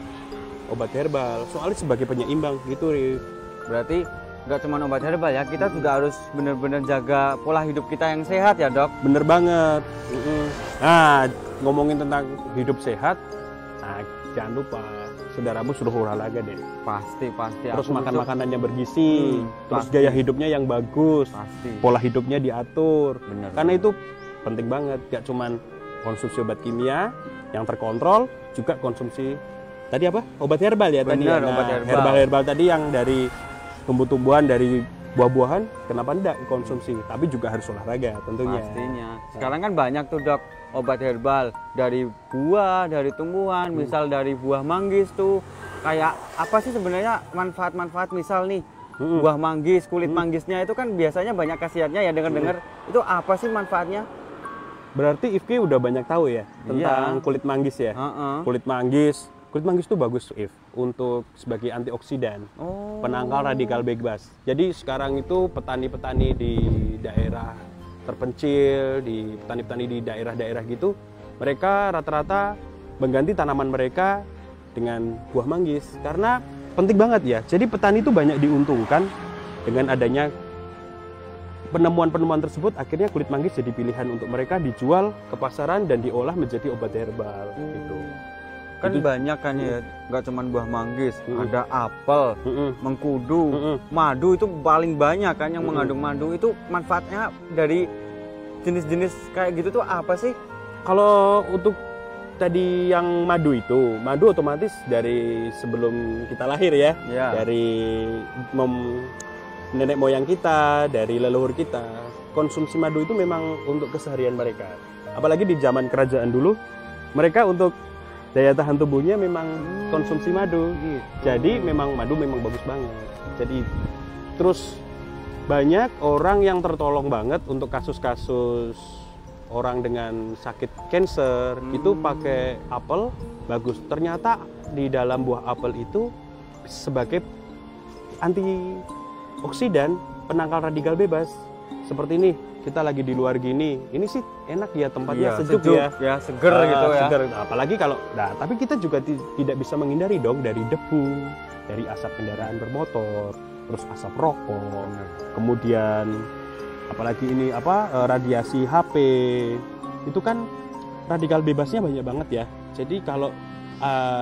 obat herbal, soalnya sebagai penyeimbang gitu, Rif. Berarti nggak cuma obat herbal ya, kita juga harus benar-benar jaga pola hidup kita yang sehat ya, Dok. Bener banget. Nah, ngomongin tentang hidup sehat, nah, jangan lupa saudaramu suruh olahraga deh. Pasti. Terus Aku makan juga- makanan yang bergizi, terus pasti. gaya hidupnya yang bagus, Pasti. pola hidupnya diatur. Bener. Karena itu penting banget, gak cuman konsumsi obat kimia yang terkontrol, juga konsumsi tadi apa? Obat herbal ya tadi. Bener, ya? obat herbal. Herbal tadi yang dari tumbuh-tumbuhan, dari buah-buahan, kenapa enggak konsumsi? Tapi juga harus olahraga tentunya. Pastinya. Sekarang kan banyak tuh, Dok, obat herbal dari buah, dari tumbuhan, misal dari buah manggis tuh. Kayak apa sih sebenarnya manfaat-manfaat, misal nih buah manggis, kulit manggisnya itu kan biasanya banyak khasiatnya ya, dengar-dengar. Itu apa sih manfaatnya? Berarti Ifki udah banyak tahu ya tentang Iya. kulit manggis ya. Heeh. Kulit manggis itu bagus If untuk sebagai antioksidan, Oh. penangkal radikal bebas. Jadi sekarang itu petani-petani di daerah terpencil, di petani-petani di daerah-daerah gitu, mereka rata-rata mengganti tanaman mereka dengan buah manggis karena penting banget ya. Jadi petani itu banyak diuntungkan dengan adanya penemuan-penemuan tersebut. Akhirnya kulit manggis jadi pilihan untuk mereka dijual ke pasaran dan diolah menjadi obat herbal gitu. Kan Itu- banyak kan ya, nggak cuma buah manggis, Mm-mm. ada apel, Mm-mm. mengkudu, Mm-mm. madu itu paling banyak kan yang Mm-mm. mengandung madu. Itu manfaatnya dari jenis-jenis kayak gitu tuh apa sih? Kalau untuk tadi yang madu itu, madu otomatis dari sebelum kita lahir ya, Ya. dari nenek moyang kita, dari leluhur kita, konsumsi madu itu memang untuk keseharian mereka. Apalagi di zaman kerajaan dulu, mereka untuk daya tahan tubuhnya memang konsumsi madu. Jadi memang madu memang bagus banget. Jadi terus banyak orang yang tertolong banget untuk kasus-kasus orang dengan sakit cancer itu pakai apel bagus. Ternyata di dalam buah apel itu sebagai antioksidan, penangkal radikal bebas. Seperti ini, kita lagi di luar gini. Ini sih enak ya tempatnya, sejuk ya. seger gitu ya. Seger. Apalagi kalau, nah tapi kita juga tidak bisa menghindari dong dari debu, dari asap kendaraan bermotor, terus asap rokok, kemudian apalagi ini radiasi HP, itu kan radikal bebasnya banyak banget ya. Jadi kalau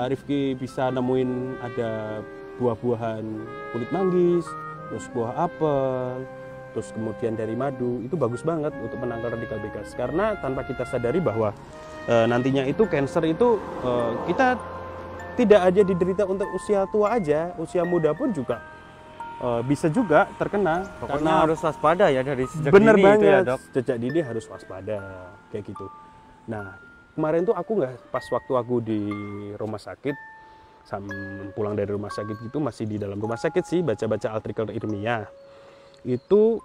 Rifki bisa nemuin ada buah-buahan kulit manggis, terus buah apel, terus kemudian dari madu, itu bagus banget untuk menangkal radikal bebas. Karena tanpa kita sadari bahwa nantinya itu cancer itu kita tidak aja diderita untuk usia tua aja, usia muda pun juga bisa juga terkena. Pokoknya harus waspada ya dari sejak Bener dini banget, itu ya, Dok. sejak dini harus waspada kayak gitu. Nah kemarin tuh aku nggak, pas waktu aku di rumah sakit, pulang dari rumah sakit itu masih di dalam rumah sakit sih, baca-baca artikel ilmiah. Itu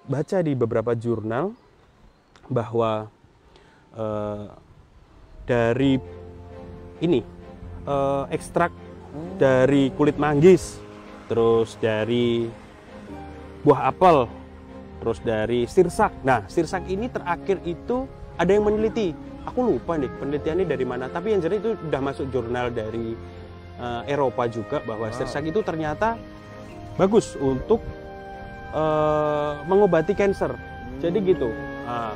baca di beberapa jurnal bahwa dari ini ekstrak dari kulit manggis, terus dari buah apel, terus dari sirsak. Nah, sirsak ini terakhir itu ada yang meneliti. Aku lupa nih penelitiannya dari mana, tapi yang jelas itu udah masuk jurnal dari Eropa juga bahwa sirsak itu ternyata bagus untuk mengobati cancer. Jadi gitu.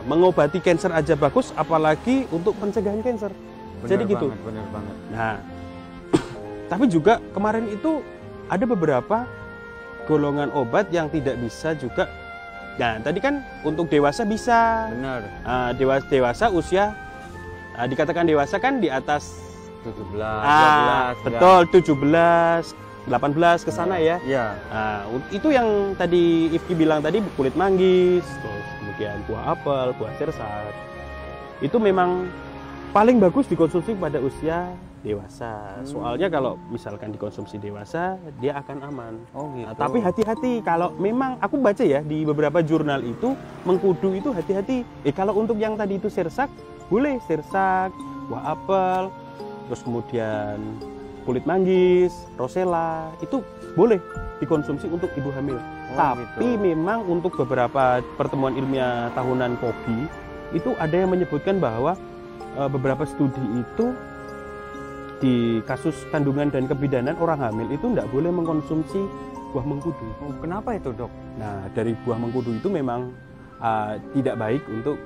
Mengobati cancer aja bagus, apalagi untuk pencegahan cancer. Jadi gitu. Bener banget. Nah, tapi juga kemarin itu ada beberapa golongan obat yang tidak bisa juga. Nah, tadi kan untuk dewasa bisa. Bener. Dewasa usia dikatakan dewasa kan di atas 17, 12. betul 17, 18 ke sana ya. Iya. Nah, itu yang tadi Ifki bilang tadi, kulit manggis, terus kemudian buah apel, buah sirsak. Itu memang paling bagus dikonsumsi pada usia dewasa. Soalnya kalau misalkan dikonsumsi dewasa, dia akan aman. Oh gitu. Nah, tapi hati-hati kalau memang aku baca ya di beberapa jurnal itu mengkudu itu hati-hati. Kalau untuk yang tadi itu sirsak, boleh sirsak, buah apel, terus kemudian kulit manggis, rosella, itu boleh dikonsumsi untuk ibu hamil. Tapi gitu. memang untuk beberapa pertemuan ilmiah tahunan POGI itu ada yang menyebutkan bahwa beberapa studi itu di kasus kandungan dan kebidanan orang hamil itu tidak boleh mengkonsumsi buah mengkudu. Oh, kenapa itu, Dok? Nah, dari buah mengkudu itu memang tidak baik untuk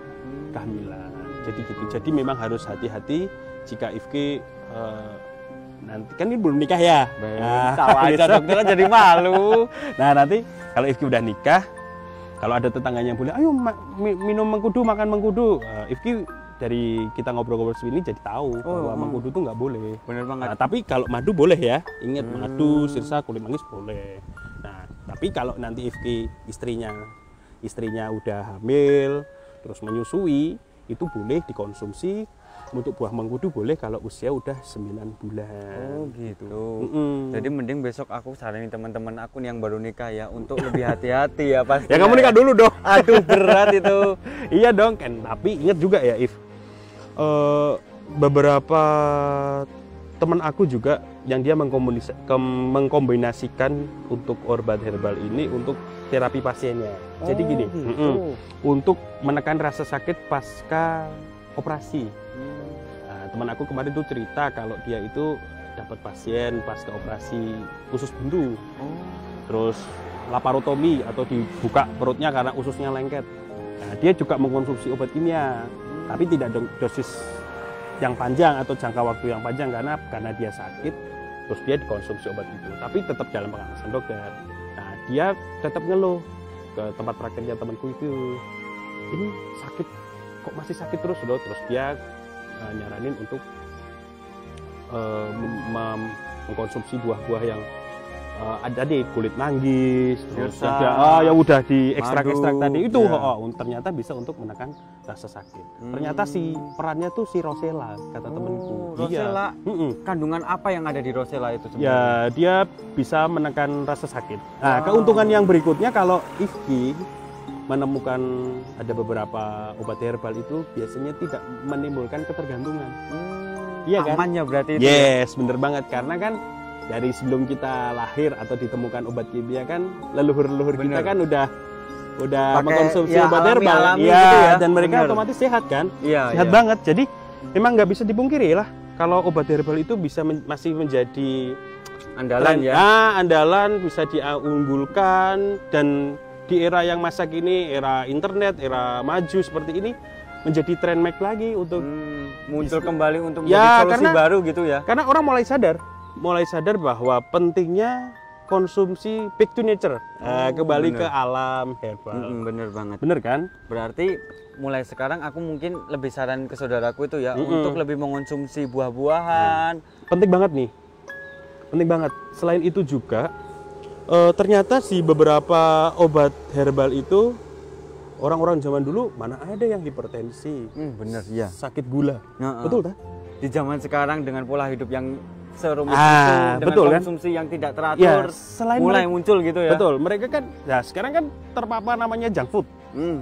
kehamilan. Jadi gitu. Jadi memang harus hati-hati jika Ifki nanti kan ini belum nikah ya. Tahu aja dokternya jadi malu. Nah, nanti kalau Ifki udah nikah, kalau ada tetangganya yang boleh, ayo minum mengkudu, makan mengkudu. Ifki dari kita ngobrol-ngobrol sini jadi tahu bahwa mengkudu itu nggak boleh. Bener banget. Nah, tapi kalau madu boleh ya. Ingat madu, sirsa, kulit manggis boleh. Nah, tapi kalau nanti Ifki istrinya udah hamil, terus menyusui, itu boleh dikonsumsi. Untuk buah mengkudu boleh kalau usia udah 9 bulan. Oh gitu. Jadi mending besok aku saranin teman-teman aku nih yang baru nikah ya untuk lebih hati-hati ya pasti. Ya kamu nikah dulu dong. Aduh berat itu. Iya dong kan. Tapi ingat juga ya If, beberapa teman aku juga yang dia mengkombinasikan untuk obat herbal ini untuk terapi pasiennya. Jadi gini, untuk menekan rasa sakit pasca operasi. Nah, teman aku kemarin tuh cerita kalau dia itu dapat pasien pasca operasi usus buntu, terus laparotomi atau dibuka perutnya karena ususnya lengket. Nah, dia juga mengkonsumsi obat kimia, tapi tidak dosis yang panjang atau jangka waktu yang panjang karena dia sakit, terus dia dikonsumsi obat itu, tapi tetap dalam pengawasan dokter. Nah, dia tetap ngeluh ke tempat prakteknya temanku itu, ini sakit, kok masih sakit terus loh. Terus dia nyaranin untuk mengkonsumsi buah-buah yang ada di kulit manggis, terus yang udah di ekstrak-ekstrak tadi itu, ternyata bisa untuk menekan rasa sakit. Ternyata si perannya tuh si rosella, kata temenku. Rosella, kandungan apa yang ada di rosella itu sebenarnya? Ya, dia bisa menekan rasa sakit. Nah, keuntungan yang berikutnya kalau Ifki menemukan ada beberapa obat herbal itu biasanya tidak menimbulkan ketergantungan. Iya kan? Amannya berarti itu. Yes, bener banget, karena kan dari sebelum kita lahir atau ditemukan obat kimia kan leluhur-leluhur kita kan udah mengkonsumsi obat herbal gitu ya, dan mereka otomatis sehat kan? Sehat banget. Jadi memang nggak bisa dipungkiri lah kalau obat herbal itu bisa masih menjadi andalan andalan, bisa diunggulkan. Dan di era yang masa kini, era internet, era maju seperti ini, menjadi trendmark lagi untuk muncul kembali untuk menjadi solusi baru gitu ya. Karena orang mulai sadar bahwa pentingnya konsumsi back to nature, kembali ke alam herbal. Bener banget. Bener kan? Berarti mulai sekarang aku mungkin lebih saran ke saudaraku itu ya untuk lebih mengonsumsi buah-buahan. Penting banget nih. Penting banget. Selain itu juga ternyata si beberapa obat herbal itu orang-orang zaman dulu mana ada yang hipertensi, bener ya, sakit gula, betul kan? Di zaman sekarang dengan pola hidup yang serumit itu, dengan konsumsi yang tidak teratur, mulai muncul gitu ya. Betul, mereka kan, ya sekarang kan terpapar namanya junk food.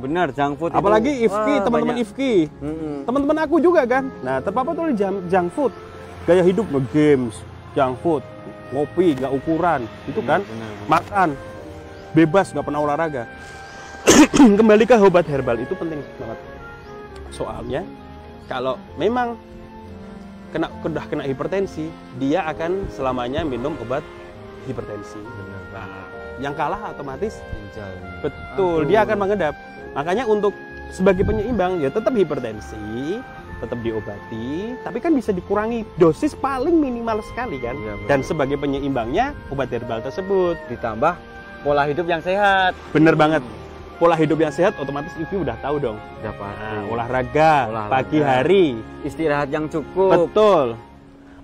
Benar, junk food. Apalagi Ifki, teman-teman Ifki, teman-teman aku juga kan. Nah, terpapar tuh junk food, gaya hidup nge-games, junk food, ngopi nggak ukuran, itu kan, makan bebas nggak pernah olahraga. Kembali ke obat herbal itu penting banget. Soalnya kalau memang udah kena hipertensi, dia akan selamanya minum obat hipertensi. Nah, yang kalah otomatis betul, dia akan mengendap. Makanya untuk sebagai penyeimbang ya tetap hipertensi, tetap diobati, tapi kan bisa dikurangi dosis paling minimal sekali kan. Dan sebagai penyeimbangnya obat herbal tersebut ditambah pola hidup yang sehat. Bener banget. Pola hidup yang sehat otomatis Ivi udah tahu dong. Olahraga pagi hari, istirahat yang cukup. Betul.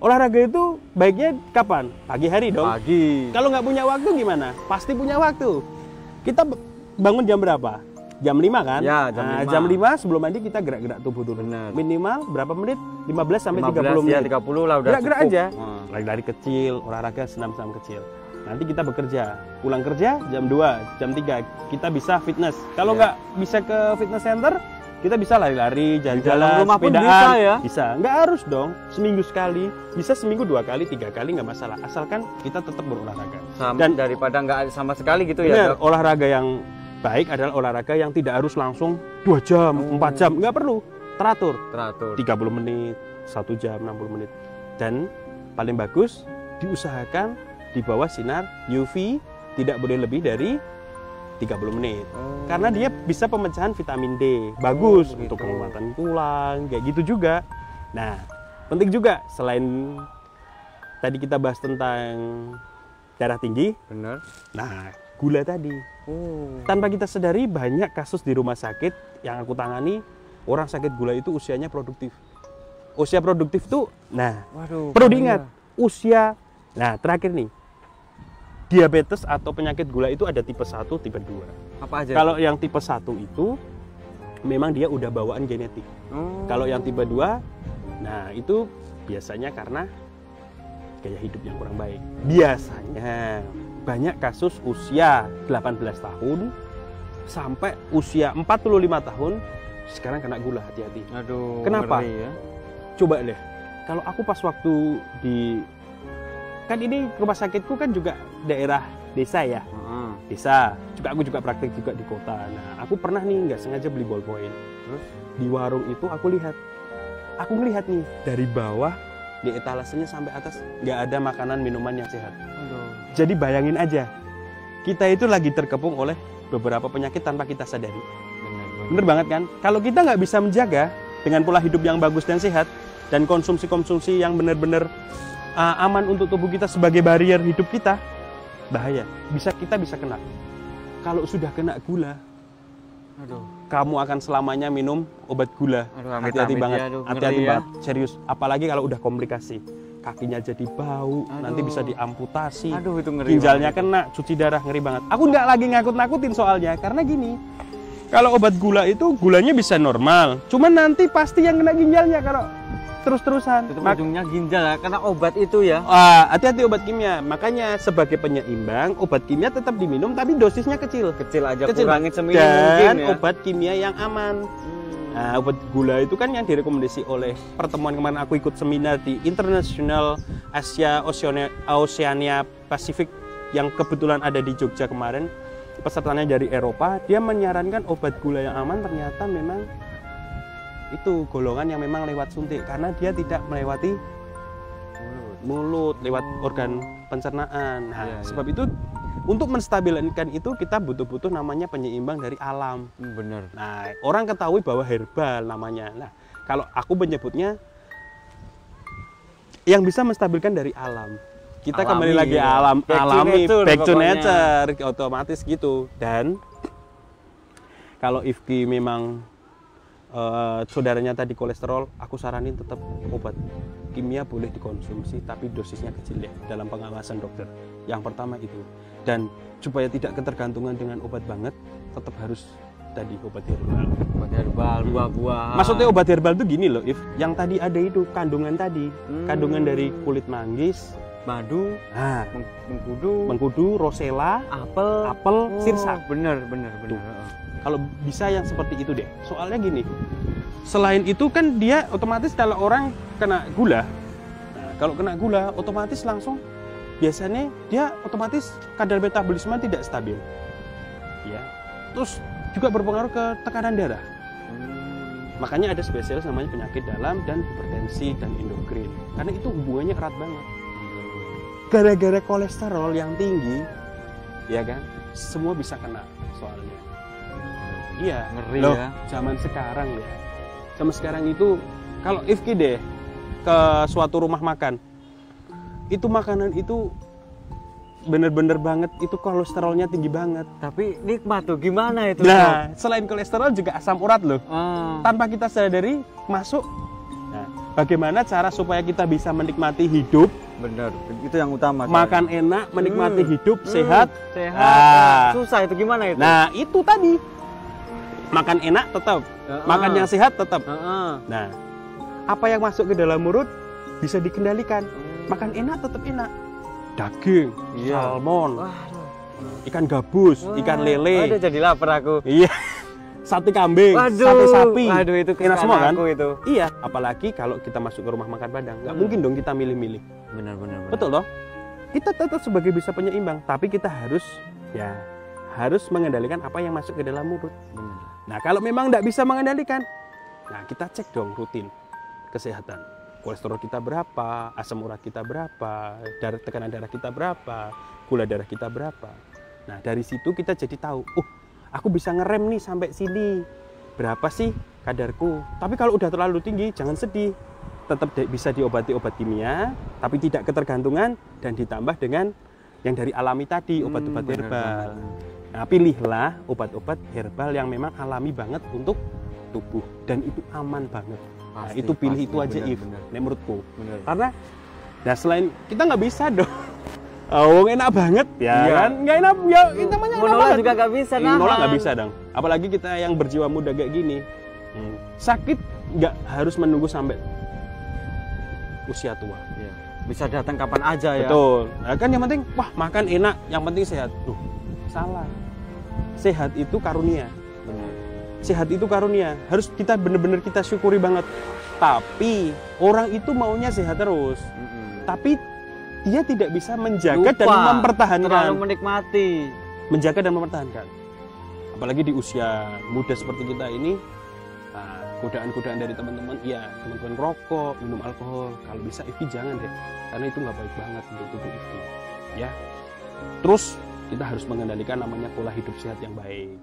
Olahraga itu baiknya kapan? Pagi hari dong. Pagi. Kalau nggak punya waktu gimana? Pasti punya waktu. Kita bangun jam berapa? Jam 5 kan? Ya, jam 5. Jam 5 sebelum mandi kita gerak-gerak tubuh dulu. Bener. Minimal berapa menit? 15 sampai 30 menit. Ya, 30 lah udah gerak-gerak cukup. aja. Lari-lari kecil, olahraga senam-senam kecil. Nanti kita bekerja, pulang kerja jam 2, jam 3 kita bisa fitness. Kalau nggak bisa ke fitness center, kita bisa lari-lari, jalan-jalan, sepedaan. Bisa, nggak harus dong seminggu sekali, bisa seminggu 2 kali, 3 kali nggak masalah, asalkan kita tetap berolahraga. Dan daripada nggak sama sekali gitu ya. Dok? Olahraga yang baik adalah olahraga yang tidak harus langsung 2 jam, 4 jam, nggak perlu, teratur. 30 menit, 1 jam, 60 menit. Dan paling bagus diusahakan di bawah sinar UV, tidak boleh lebih dari 30 menit. Karena dia bisa pemecahan vitamin D. Bagus untuk penguatan tulang, kayak gitu juga. Nah, penting juga selain tadi kita bahas tentang darah tinggi. Bener. Nah, gula tadi. Tanpa kita sadari banyak kasus di rumah sakit yang aku tangani, orang sakit gula itu usianya produktif. Usia produktif tuh, nah, Waduh, perlu diingat, usia, nah terakhir nih, diabetes atau penyakit gula itu ada tipe 1, tipe 2. Apa aja? Kalau yang tipe 1 itu, memang dia udah bawaan genetik. Kalau yang tipe 2, nah itu biasanya karena gaya hidup yang kurang baik. Biasanya banyak kasus usia 18 tahun sampai usia 45 tahun sekarang kena gula, hati-hati. Aduh. Kenapa? Ngeri ya. Coba deh, kalau aku pas waktu kan ini rumah sakitku kan juga daerah desa ya, desa. Aku juga praktek juga di kota. Nah, aku pernah nih nggak sengaja beli ballpoint. Terus di warung itu aku ngelihat nih dari bawah di etalasenya sampai atas nggak ada makanan minuman yang sehat. Aduh. Jadi bayangin aja, kita itu lagi terkepung oleh beberapa penyakit tanpa kita sadari. Bener banget kan? Kalau kita nggak bisa menjaga dengan pola hidup yang bagus dan sehat dan konsumsi-konsumsi yang benar-benar aman untuk tubuh kita sebagai barrier hidup kita, bahaya. Kita bisa kena. Kalau sudah kena gula, Aduh. kamu akan selamanya minum obat gula. Aduh, Hati-hati banget. ya, aduh, Hati-hati ngeri ya. banget. Serius. Apalagi kalau udah komplikasi. Kakinya jadi bau, nanti bisa diamputasi. Aduh, itu ngeri. Ginjalnya banget. kena, cuci darah, ngeri banget. Aku nggak lagi ngakut-nakutin soalnya, karena gini. Kalau obat gula itu gulanya bisa normal, cuman nanti pasti yang kena ginjalnya kalau terus-terusan. Itu ujungnya ginjal ya, karena obat itu ya. Hati-hati obat kimia. Makanya sebagai penyeimbang, obat kimia tetap diminum tapi dosisnya kecil. Kecil aja, Kecil. kurangin seminim Dan mungkin ya. obat kimia yang aman. Nah, obat gula itu kan yang direkomendasi oleh pertemuan kemarin aku ikut seminar di International Asia Oceania Pacific yang kebetulan ada di Jogja kemarin. Pesertanya dari Eropa, dia menyarankan obat gula yang aman ternyata memang itu golongan yang memang lewat suntik karena dia tidak melewati mulut, lewat organ pencernaan. Nah, sebab itu untuk menstabilkan itu kita butuh namanya penyeimbang dari alam. Bener. Nah, orang ketahui bahwa herbal namanya. Nah, kalau aku menyebutnya yang bisa menstabilkan dari alam. Kita Alami, kembali lagi ya. alami, back to pokoknya. nature, otomatis gitu. Dan kalau Ifki memang saudaranya tadi kolesterol, aku saranin tetap obat kimia boleh dikonsumsi, tapi dosisnya kecil ya, dalam pengawasan dokter. Yang pertama itu. Dan supaya tidak ketergantungan dengan obat banget, tetap harus tadi obat herbal. Obat herbal, buah-buahan. Maksudnya obat herbal tuh gini loh, If. Yang tadi ada itu kandungan tadi, kandungan dari kulit manggis, madu, nah, mengkudu, rosella, apel, sirsak. Bener. Kalau bisa yang seperti itu deh. Soalnya gini, selain itu kan dia otomatis kalau orang kena gula, nah, kalau kena gula otomatis langsung biasanya dia otomatis kadar metabolisme tidak stabil. Ya. Terus juga berpengaruh ke tekanan darah. Makanya ada spesialis namanya penyakit dalam dan hipertensi dan endokrin. Karena itu hubungannya erat banget. Gara-gara kolesterol yang tinggi, ya kan, semua bisa kena soalnya. Iya, ngeri loh, ya. Zaman sekarang ya. Zaman sekarang itu kalau Ifki deh ke suatu rumah makan, itu makanan itu bener-bener banget, itu kolesterolnya tinggi banget. Tapi nikmat tuh, gimana itu? Nah, selain kolesterol juga asam urat loh. Ah. Tanpa kita sadari masuk. Nah, bagaimana cara supaya kita bisa menikmati hidup? Bener, itu yang utama. Makan enak, menikmati hidup, sehat. Sehat. Susah itu gimana itu? Nah, itu tadi. Makan enak tetap, makan yang sehat tetap. Nah, apa yang masuk ke dalam mulut bisa dikendalikan. Makan enak tetap enak. Daging, salmon, ikan gabus, ikan lele. Aduh, jadi lapar aku. Iya. Sate kambing, sate sapi. Aduh, itu enak semua kan? Itu. Iya, apalagi kalau kita masuk ke rumah makan Padang, nggak mungkin dong kita milih-milih. Benar. Betul loh. Kita tetap sebagai bisa penyeimbang, tapi kita harus mengendalikan apa yang masuk ke dalam mulut. Benar. Nah, kalau memang nggak bisa mengendalikan, nah kita cek dong rutin kesehatan. kolesterol kita berapa, asam urat kita berapa, tekanan darah kita berapa, gula darah kita berapa. Nah, dari situ kita jadi tahu, oh, aku bisa ngerem nih sampai sini. Berapa sih kadarku? Tapi kalau udah terlalu tinggi, jangan sedih. Tetap bisa diobati obat kimia, tapi tidak ketergantungan dan ditambah dengan yang dari alami tadi, obat-obat herbal. Nah, pilihlah obat-obat herbal yang memang alami banget untuk tubuh dan itu aman banget. Nah, itu pilih itu aja, menurutku. Karena, nah selain kita nggak bisa dong. Oh, enak banget ya kan? Nggak enak, ya kita namanya enak banget. Juga nggak bisa, nolak nggak bisa dong. Apalagi kita yang berjiwa muda kayak gini. Sakit nggak harus menunggu sampai usia tua. Ya. Bisa datang kapan aja ya. Betul. Nah, kan yang penting, wah makan enak, yang penting sehat. Duh, salah. Sehat itu karunia. Sehat itu karunia. Harus kita benar-benar kita syukuri banget. Tapi orang itu maunya sehat terus. Tapi dia tidak bisa menjaga dan mempertahankan. Terlalu menikmati. Menjaga dan mempertahankan. Apalagi di usia muda seperti kita ini, godaan-godaan dari teman-teman, ya teman-teman rokok, minum alkohol. Kalau bisa Ifki jangan deh, karena itu nggak baik banget untuk tubuh Ifki. Ya. Terus kita harus mengendalikan namanya pola hidup sehat yang baik.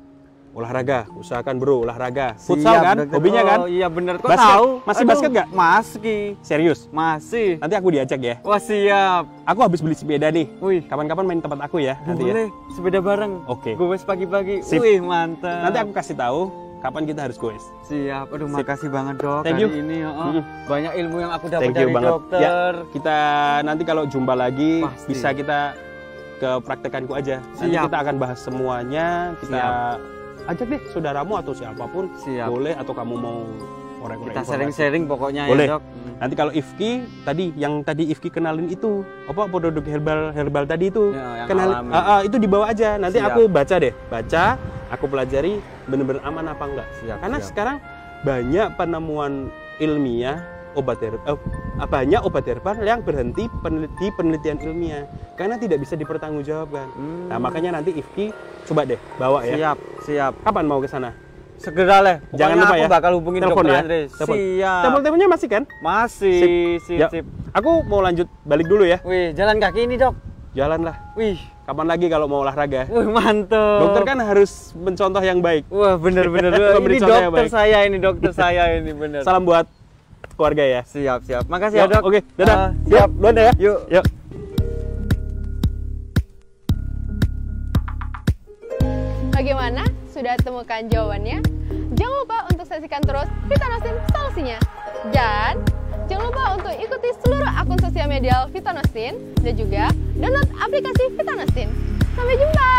Olahraga, usahakan bro, olahraga. Futsal kan, hobinya kan? Oh, iya bener, kok basket. tahu? Masih basket nggak? Masih. Serius? Masih. Nanti aku diajak ya. Wah siap. Aku habis beli sepeda nih. Wih. Kapan-kapan main tempat aku ya. Nanti boleh, ya. sepeda bareng. Oke. Goes pagi-pagi. Sip. Wih mantap. Nanti aku kasih tahu kapan kita harus goes. Siap. Aduh, Sip. makasih banget dok. Thank you. Hari ini banyak ilmu yang aku dapat Thank you dari banget. dokter. Ya, kita nanti kalau jumpa lagi pasti bisa kita ke praktekanku aja. Nanti Siap. kita akan bahas semuanya. Kita ajak deh saudaramu atau siapapun. Siap. Boleh, atau kamu mau Kita korek-korek informasi. sharing-sharing pokoknya Boleh. ya dok. Nanti kalau Ifki tadi yang tadi Ifki kenalin itu apa produk herbal tadi itu Ya, yang kenalin alami. itu dibawa aja. Nanti Siap. aku baca deh, aku pelajari bener-bener aman apa enggak. Karena sekarang banyak penemuan ilmiah banyak obat herbal yang berhenti di penelitian ilmiah karena tidak bisa dipertanggungjawabkan. Nah makanya nanti Ifki coba deh bawa ya. Siap. Kapan mau ke sana? Segera lah. Jangan lupa aku ya. bakal hubungin Telepon dokter ya. Andre. Telepon. Siap. Telepon-teleponnya masih kan? Masih. Ya. Sip. Aku mau lanjut balik dulu ya. Wih, jalan kaki ini dok. Jalan lah. Wih. Kapan lagi kalau mau olahraga? Wih, mantap. Dokter kan harus mencontoh yang baik. Wah, bener-bener. Memberi Ini contoh yang dokter baik. saya ini, dokter saya ini bener. Salam buat keluarga ya. Siap. Makasih ya, dok. Oke, dadah. Siap. Duluan ya. Yuk. Bagaimana? Sudah temukan jawabannya? Jangan lupa untuk saksikan terus Vitanosin solusinya. Dan jangan lupa untuk ikuti seluruh akun sosial media Vitanosin dan juga download aplikasi Vitanosin. Sampai jumpa!